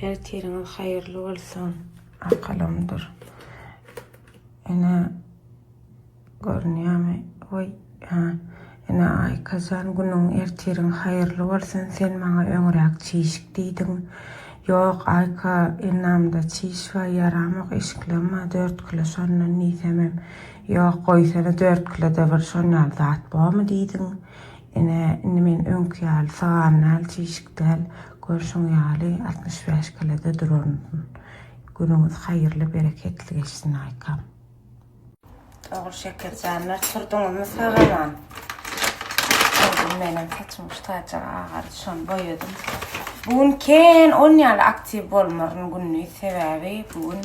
her teriniz hayırlı olsun. Akalamdır. Ene görünýärmi? Oy, ene ay kazan günüň erterin hayırlı olsun. Sen maňa öňrek çiýişik diýdiň. Ýok, ayka enamda çiýiş we ýaramak işklema 4 kilo şondan niýsemem. Ýok, goýsana 4 kilo da bir şonal zat bolmy diýdiň. Ene men öňkü ýaly saganal çiýişikdäl görşüň ýaly 65 kiloda duraryn. Günüňiz hayırlı, bereketli geçsin aykam. Doğru şekercanlar turduňyzmy sagaman. Menem saçym ustaca agar şon boýadym. Bugün ken 10 ýaly aktiv bolmaryň gününi sebäbi bugün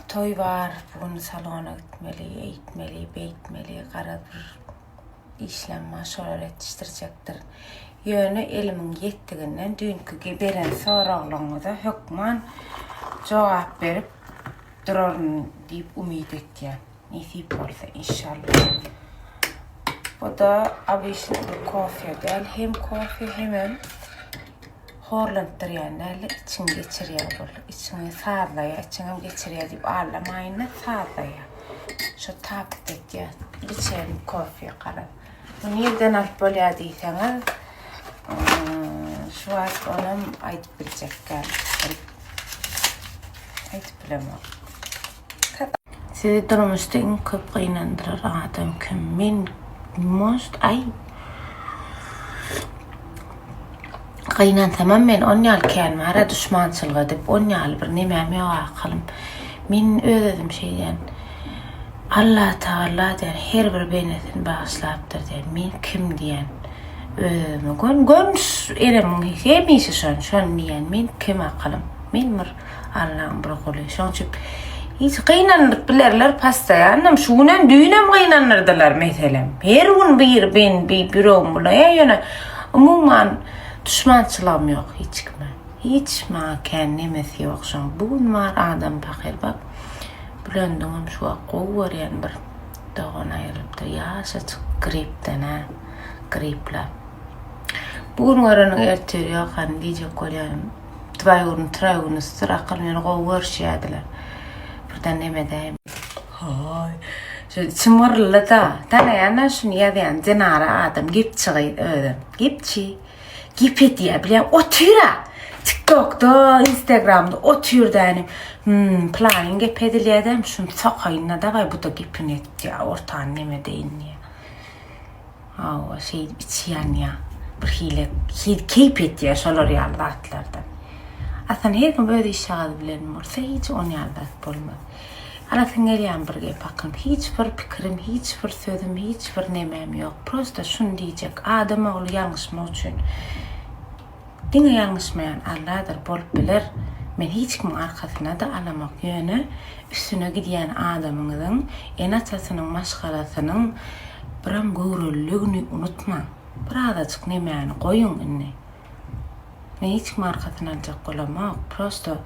toy bar. Bugün salona gitmeli, eýitmeli, beýitmeli, gara bir işlem maşalar etiştirjekdir. Ýöne elimiň ýetdiginden dünkü beren soraglanyňyza hökman jogap berip duraryn diýip umyt etýär. Nesip bolsa inşallah. Bu da abişli kofe gel. Hem kofe hem horlandyrýan, içiň geçirýär bol. İçiňe sarlaýar, içiňe geçirýär diýip allamaýyna sarlaýar. Şu tapt etýär. İçerim kofe garap. Bunu yerden alıp bolýar diýseňiz, şu an onam aýdyp biljekler. Aýdyp bilemem. Sizi durmuşda en köp gynandyrar adam kim? Men gynansamam men 10 ýyl känmäre düşmançylyk edip 10 ýyl bir nemem ýok akalym. Men özüm şeýden Allah Taala der her bir benetin bağışlapdyr der. Men kim diýen özüme görmüş elim hemişe şon diýen men kim akalym. Men bir Allah'ın bir goly. Şoň üçin hiç gynanyp bilerler pastaýanam şuňam düýnem gynanyrdylar meselem. Her gün bir bürom bolýar ýöne umumyň düşmançylygym ýok hiç kime. Hiç maňa kän nemesi ýok şoň. Bugün bar adam bakýar bak. Bilendiňim şu gowy berýän bir dogan aýrypdy. Ýaşa gripden gripla. Bugün garanyň erteri ýokan diýjek bolýan. 2 gün ıstırak kılmıyor, gowy berýärdiler. Birden nemedeyim. Hay. Şu çymyrly da. Tanaýana şunu ýazýan jenara adam gip çygyr ödüm. Gipçi. Gip etýär bilen otyra. TikTok'da, Instagram'da otyrdyny. Plan gip edilýärdim. Şunu sokaýyna da bu da gipin etdi. Ortaň nemedeýin diýe. Awa şey içýän ýa. Bir hile keyp etýär şolar ýalatlardan. Aslında her gün böyle işaret bilen olsa hiç on ýaldat bolmaz. Alasyn gelýän bir gep hakym, hiç bir pikirim, hiç bir sözüm, hiç bir nemem ýok. Prosta şunu diýjek, adam oğlu ýalňyşmak üçin. Diňe ýalňyşmaýan Allah'dır bolup biler. Men hiç kim arkasyna da alamak ýöne üstüne gidýän adamyňyzyň en asasynyň maşgalasynyň biram göwrelligini unutma. Bir azajyk nemeni goýun inni. Men hiç kim arkasyna aljak bolamak. Prosto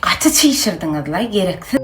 gaty çiýşirdiňizler gereksiz.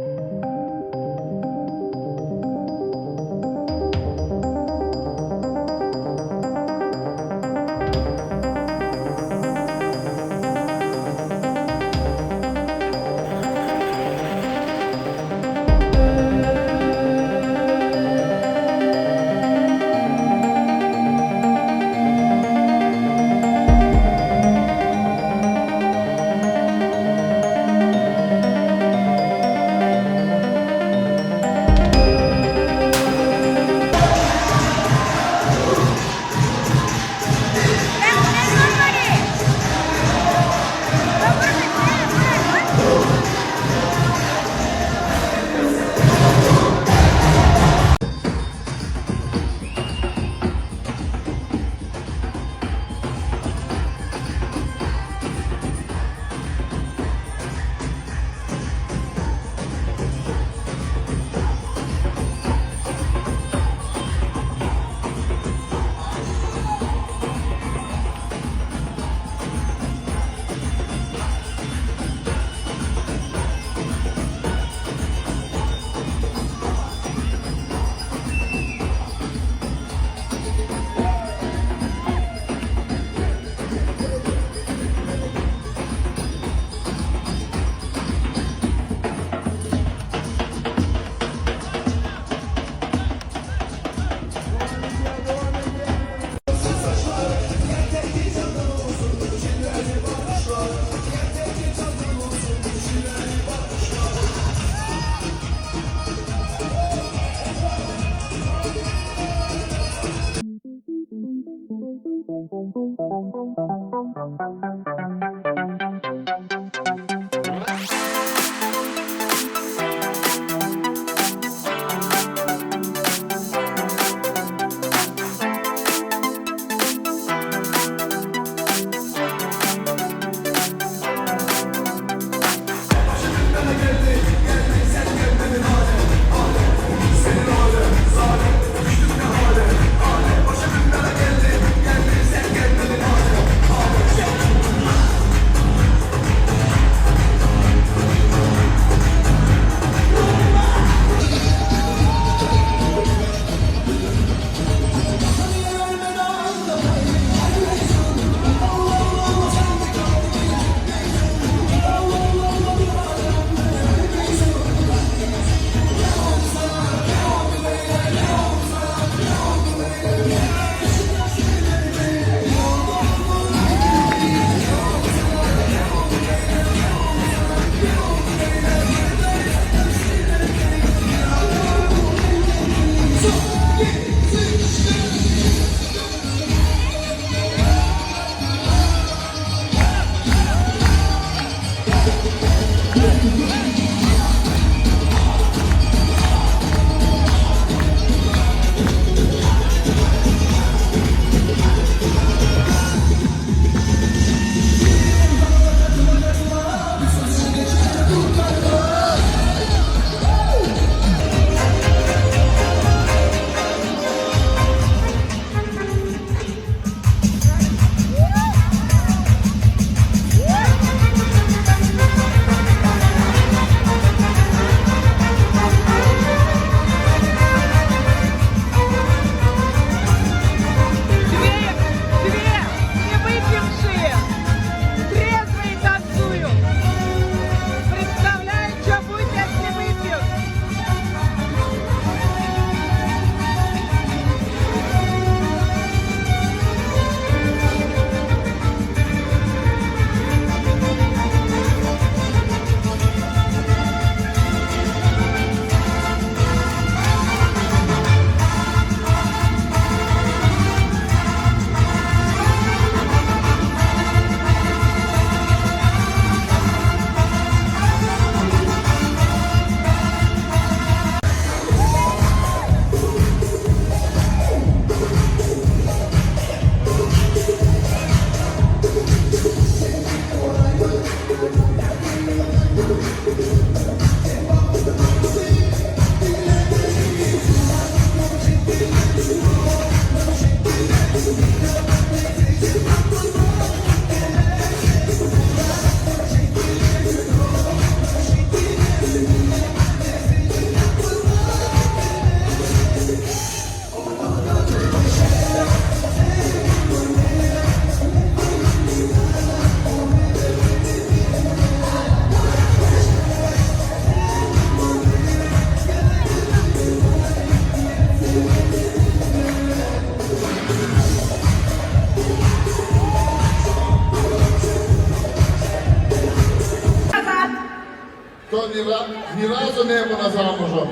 Nirazı ne buna zamışım?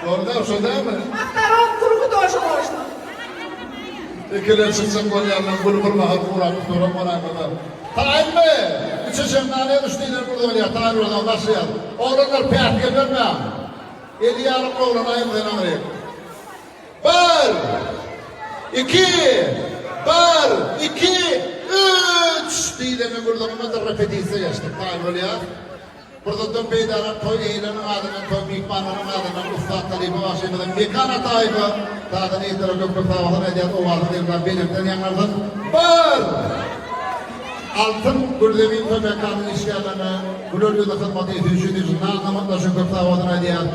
Orada şu değil mi? Aktarım kurgu doşu boştu. İkiler çıksın kolyandan bulbul mahal kurak tuturum oraya. Tayin mi? İçişim nane düştüğünler burada oluyor. Tayin oradan başlayalım. Oğlanlar peyat gelmem. Eli yarım oğlan ayım denamırayım. Bir, iki, üç diyelim burada ama da repetiyse yaştık. Tayin oluyor. Burada dön beydarın toy eğlenin adının toy mikmanların adının ustad talibi başlaymadan mekana tayyipı dağdan eğitirip öpüp tavadan ediyat o vardı devden benimden yanlardan bir altın gürdemin toy mekanın işgalini gülölü de kılmadı hücüdücü anlamakla şu köp tavadan ediyat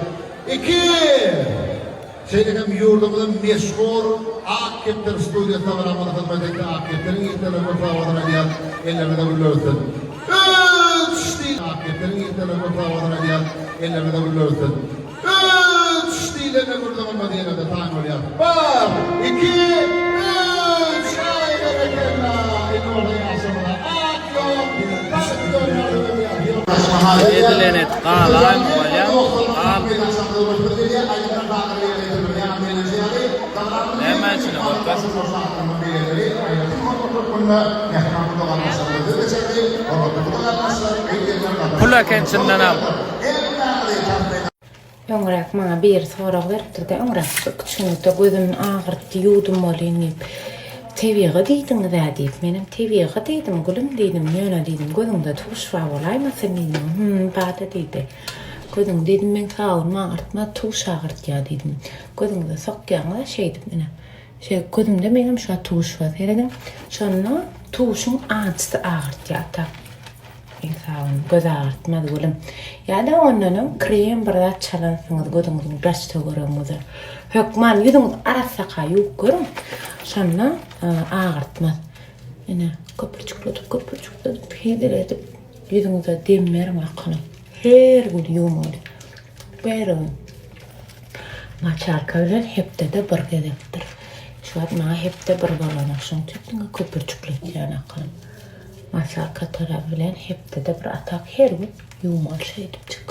iki şeylerim yurdumuzun meşhur Akkeptir stüdyosu varamadı hizmet etti Akkeptir'in eğitirip öpüp tavadan ediyat ellerine de gülölüsün Akiplerin yeterli kurtavadan ediyat, ellerine de vurulursun. Üç diyelerine kurtavadan ediyat da tayin oluyor. Bir, iki, üç, aynen ekranla. İlmi ortaya aşamada. Edilenet qalan qo'yam, nima uchun qo'rqasiz? Pul ekanchidan ham. Öňrek maňa bir sorak beripdir de öňrek küçükde gözüm ağırtdy, ýudum bolýan. Tebiğe diýdiňiz diýip, menem tebiğe diýdim, gülüm diýdim, ýöne diýdim, gözüňde tuşwa bolaýmy sen diýdim. Bada diýdi. Gözüň diýdim, men sağırma ağırtma, tuş ağırtýa diýdim. Gözüňde sokýaňa şeydim mene. Gözümde menem şo tuş bar dedim. Şonu tuşuň ağırtdy ağırtýa ta. İnsan göz ağırtmadı gülüm. Ya da ondan krem bir çalansınız gözüňiziň başta görüňiz. Hökman ýüzüň arasaka ýok görüň. Şonna ağırtmaz. Ene köpürçükladyp peýder edip ýüzüňize demmerim aklyp. Her gün ýumaly. Beýle. Maçarka bilen hepde de bir gezekdir. Şu an maňa hepde bir bolanyk şoň üçin köpürçükletýän aklyp. Maçarka tarapy bilen hepde de bir atak her gün ýumaly şeýdip çyk.